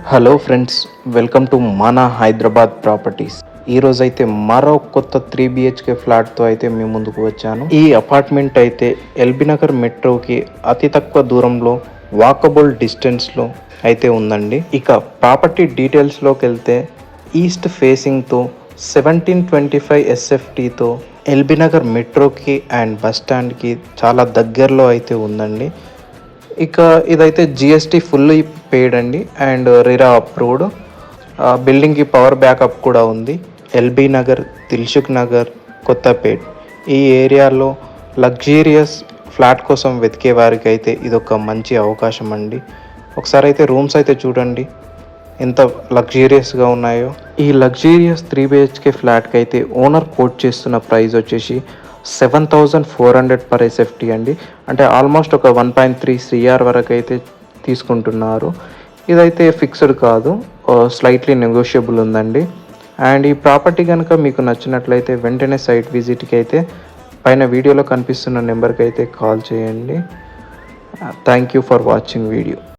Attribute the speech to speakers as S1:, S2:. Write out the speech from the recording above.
S1: Hello friends, welcome to మన Hyderabad properties. ఈరోజైతే మరో కొత్త 3 BHK ఫ్లాట్తో అయితే మీ ముందుకు వచ్చాను. ఈ అపార్ట్మెంట్ అయితే ఎల్బీ నగర్ మెట్రోకి అతి తక్కువ దూరంలో వాకబుల్ డిస్టెన్స్లో అయితే ఉందండి. ఇక ప్రాపర్టీ డీటెయిల్స్లోకి వెళ్తే ఈస్ట్ ఫేసింగ్తో 1725 SFTతో ఎల్బీ నగర్ మెట్రోకి అండ్ బస్ స్టాండ్కి చాలా దగ్గరలో అయితే ఉందండి. ఇక ఇదైతే జిఎస్టీ ఫుల్లీ పెయిడ్ అండి అండ్ రిరా అప్రూవ్డ్. బిల్డింగ్కి పవర్ బ్యాకప్ కూడా ఉంది. ఎల్బీ నగర్, దిల్సుఖ్ నగర్, కొత్తపేట్ ఈ ఏరియాలో లగ్జీరియస్ ఫ్లాట్ కోసం వెతికే వారికి అయితే ఇదొక మంచి అవకాశం అండి. ఒకసారి అయితే రూమ్స్ అయితే చూడండి ఎంత లగ్జీరియస్గా ఉన్నాయో. ఈ లగ్జీరియస్ 3 BHK ఫ్లాట్కి అయితే ఓనర్ కోట్ చేస్తున్న ప్రైస్ వచ్చేసి 7,400 పర్ SFT అండి. అంటే ఆల్మోస్ట్ ఒక 1.3 CR వరకు అయితే తీసుకుంటున్నారు. ఇదైతే ఫిక్స్డ్ కాదు, స్లైట్లీ నెగోషియబుల్ ఉందండి. అండ్ ఈ ప్రాపర్టీ కనుక మీకు నచ్చినట్లయితే వెంటనే సైట్ విజిట్కి అయితే పైన వీడియోలో కనిపిస్తున్న నెంబర్కి అయితే కాల్ చేయండి. Thank you for watching video.